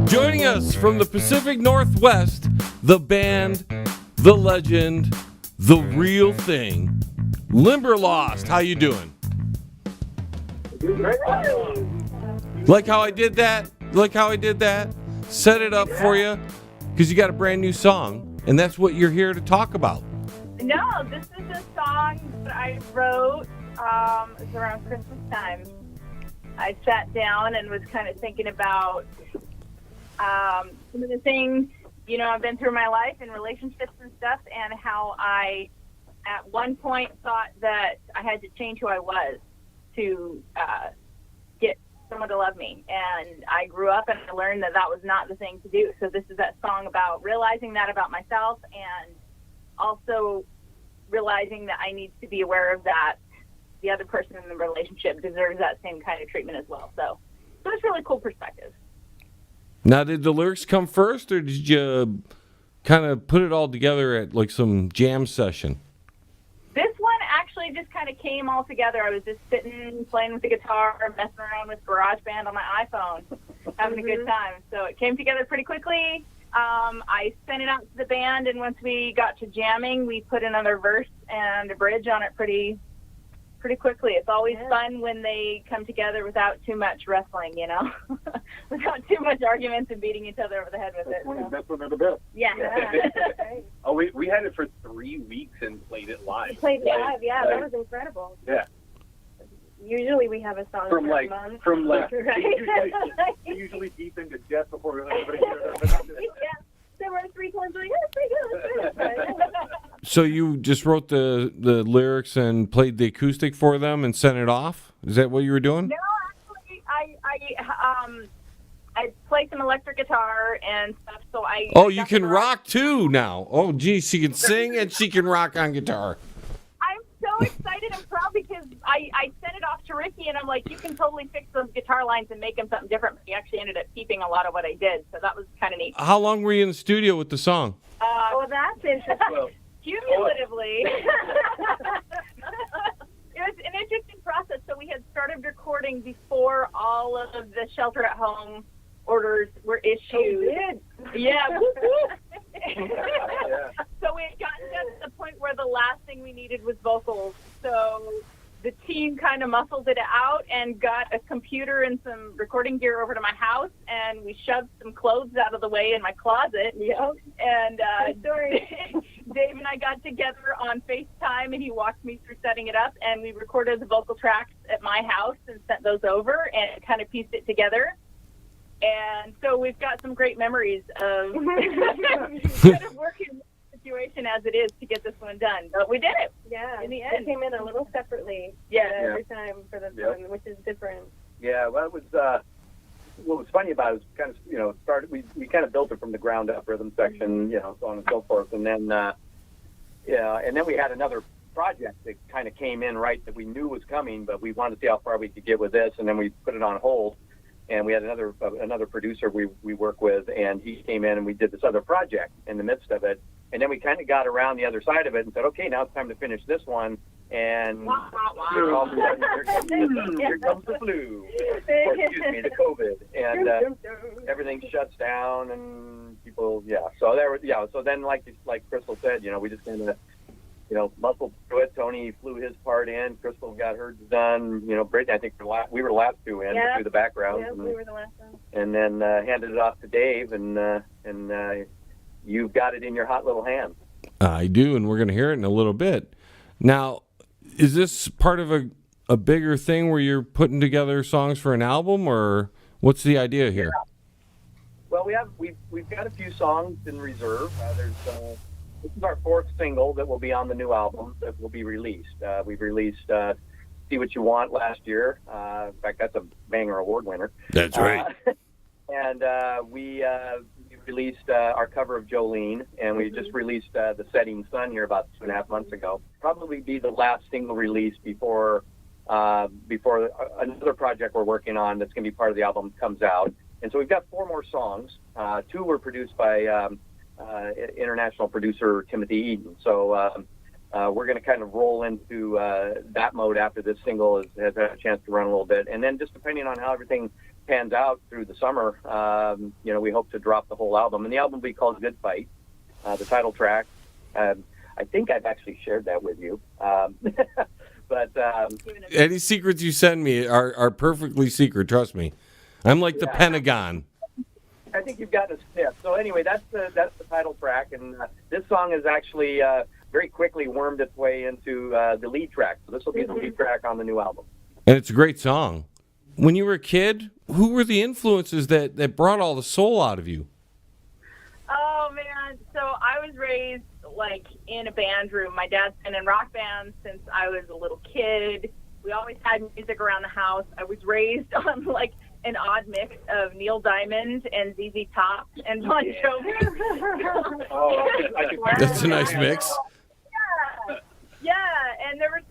Joining us from the Pacific Northwest, the band, the legend, the real thing, Limberlost. How you doing? Like how I did that? Like how I did that? Set it up for you because you got a brand new song, and that's what you're here to talk about. No, this is a song that I wrote. It was around Christmas time. I sat down and was kind of thinking about some of the things, I've been through in my life and relationships and stuff, and how I, at one point, thought that I had to change who I was to get someone to love me. And I grew up and I learned that that was not the thing to do. So this is that song about realizing that about myself, and also realizing that I need to be aware of that the other person in the relationship deserves that same kind of treatment as well. So it's really cool perspective. Now, did the lyrics come first, or did you kind of put it all together at like some jam session? This one actually just kind of came all together. I was just sitting, playing with the guitar, messing around with GarageBand on my iPhone, having a good time. So it came together pretty quickly. I sent it out to the band, and once we got to jamming, we put another verse and a bridge on it pretty quickly. It's always fun when they come together without too much wrestling, without too much arguments and beating each other over the head with it. When you mess with it a bit. Yeah. Oh, we had it for 3 weeks and played it live. Played live, yeah, that was incredible. Yeah. Usually we have a song From for a month. Right? usually deep into Jeff before everybody hears it. Yeah. There were 3 times like, it's pretty good. So you just wrote the lyrics and played the acoustic for them and sent it off? Is that what you were doing? No, actually, I play some electric guitar and stuff, so I... Oh, you can rock too now. Oh, geez, she can sing and she can rock on guitar. I'm so excited and proud because I sent it off to Ricky, and I'm like, you can totally fix those guitar lines and make them something different. But he actually ended up keeping a lot of what I did, so that was kind of neat. How long were you in the studio with the song? Well, that's interesting. Well, cumulatively. It was an interesting process. So we had started recording before all of the shelter-at-home orders were issued. Oh, Yeah. yeah. So we had gotten to the point where the last thing we needed was vocals. So the team kind of muscled it out and got a computer and some recording gear over to my house, and we shoved some clothes out of the way in my closet. Yep. And Story. Dave and I got together on FaceTime, and he walked me through setting it up, and we recorded the vocal tracks at my house and sent those over and kind of pieced it together. And so we've got some great memories of kind of working the situation as it is to get this one done. But we did it. Yeah. In the It end. came in a little separately. Yeah. Every time for this one, which is different. Yeah, well, it was, what was funny about it was kind of, started, we kind of built it from the ground up, rhythm section, so on and so forth. And then, and then we had another project that kind of came in right that we knew was coming, but we wanted to see how far we could get with this, and then we put it on hold. And we had another producer we work with, and he came in and we did this other project in the midst of it. And then we kind of got around the other side of it and said, okay, now it's time to finish this one. And all of a sudden, here comes the flu, or excuse me, the COVID, and everything shuts down, and people, So then, like Crystal said, we just kind of, muscled through it. Tony flew his part in. Crystal got hers done. Brittany, I think we were the last 2 in to do the background. Yeah, we were the last one. And then handed it off to Dave, and you've got it in your hot little hands. I do, and we're going to hear it in a little bit. Now, is this part of a bigger thing where you're putting together songs for an album, or what's the idea here? Yeah. Well, we've got a few songs in reserve. This is our 4th single that will be on the new album that will be released. We've released See What You Want last year. In fact, that's a Banger Award winner. That's right. And we released our cover of Jolene, and we just released The Setting Sun here about 2.5 months ago. Probably be the last single release before another project we're working on that's going to be part of the album comes out. And so we've got 4 more songs. 2 were produced by international producer Timothy Eden. So we're going to kind of roll into that mode after this single has had a chance to run a little bit. And then just depending on how everything pans out through the summer, we hope to drop the whole album. And the album will be called Good Fight, the title track. I think I've actually shared that with you. But any secrets you send me are perfectly secret, trust me. I'm like the Pentagon. I think you've gotten a sniff. So anyway, that's the title track, and this song has actually very quickly wormed its way into the lead track. So this will be the lead track on the new album. And it's a great song. When you were a kid, who were the influences that brought all the soul out of you? Oh, man. So I was raised, like, in a band room. My dad's been in rock bands since I was a little kid. We always had music around the house. I was raised on, like, an odd mix of Neil Diamond and ZZ Top and Bon Jovi. That's a nice mix. Yeah, and there's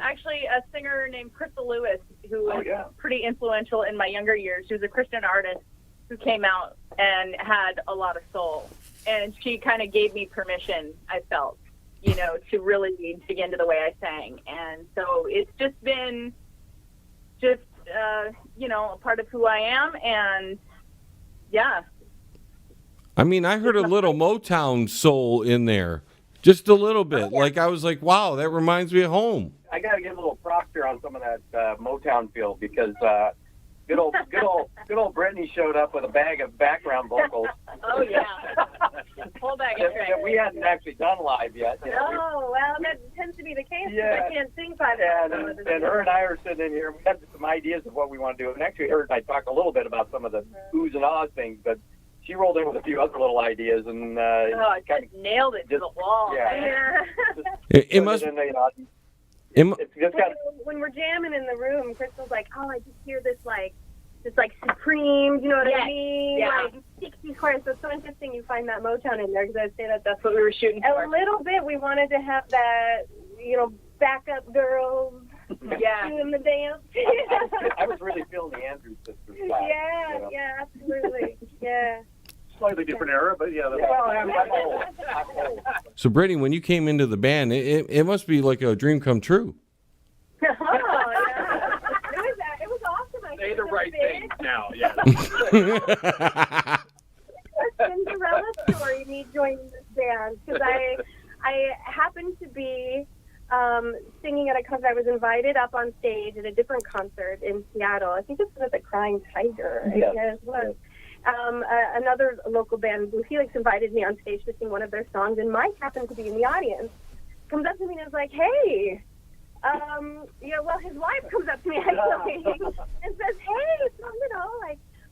actually a singer named Crystal Lewis who was pretty influential in my younger years. She was a Christian artist who came out and had a lot of soul. And she kind of gave me permission, I felt, to really dig into the way I sang. And so it's just been a part of who I am. And yeah. I mean, I heard a little Motown soul in there. Just a little bit. Like, I was like, wow, that reminds me of home. I got to give a little props here on some of that Motown feel because good old Brittany showed up with a bag of background vocals. Oh, yeah. Whole bag of tracks. That we hadn't actually done live yet. Oh, well, that tends to be the case because Yeah. I can't sing 5 And her and I are sitting in here. We had some ideas of what we want to do. And actually, her and I talked a little bit about some of the oohs and ahs things, but she rolled in with a few other little ideas and just nailed it to the wall. Yeah. It must. It's just got. When we're jamming in the room, Crystal's like, "Oh, I just hear this like Supreme, you know what I mean? Yeah. Like 60s chorus." So it's so interesting you find that Motown in there because I'd say that's what we were shooting for. A little bit. We wanted to have that, backup girls doing the dance. I was really feeling the Andrews sisters vibe. Yeah, absolutely. Yeah. Slightly different era, but yeah. I'm old. So, Brady, when you came into the band, it must be like a dream come true. Oh, yeah. It was awesome. Say the right things now, yeah. A Cinderella story, me joining this band, because I happened to be singing at a concert. I was invited up on stage at a different concert in Seattle. I think this was at the Crying Tiger. I guess it was. Another local band, Blue Helix, invited me on stage to sing one of their songs, and Mike happened to be in the audience. Comes up to me and is like, "Hey," his wife comes up to me actually and says, "Hey, so,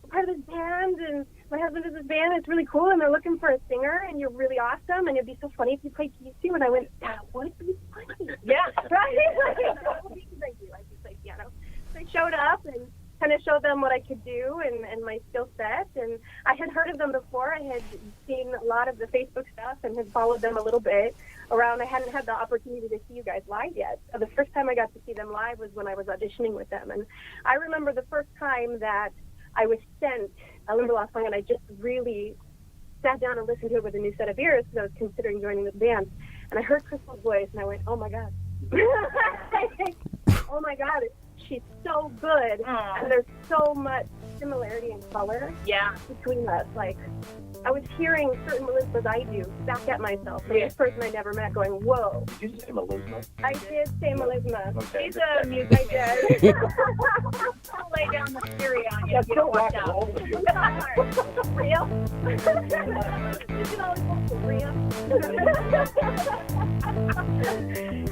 we're part of this band, and my husband is this band. It's really cool, and they're looking for a singer, and you're really awesome, and it'd be so funny if you played keys too." And I went, "That would be funny." Yeah, right. Because I do play piano. So I showed up and kind of showed them what I could do and my skill set. And I had heard of them before. I had seen a lot of the Facebook stuff and had followed them a little bit around. I hadn't had the opportunity to see you guys live yet. So the first time I got to see them live was when I was auditioning with them. And I remember the first time that I was sent a Limberlost song and I just really sat down and listened to it with a new set of ears because I was considering joining this band. And I heard Crystal's voice and I went, "Oh my God." Oh my God. She's so good, and there's so much similarity in color between us. Like, I was hearing certain melismas I do back at myself from this person I never met going, "Whoa." Did you say melisma? I did say melisma. Okay. She's a music did. I'll lay down the theory on you if you don't watch out. Real? You can always go for real.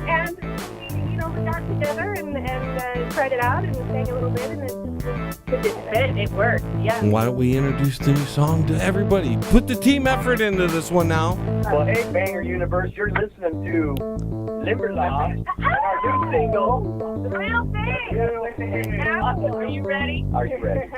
And we got together and tried it out and sang a little bit, and it just fit. It worked, yeah. Why don't we introduce the new song to everybody? Put the team effort into this one now. Well, hey, Banger Universe, you're listening to Limberlost and our new single, The Real Thing. Are you ready? Are You Ready?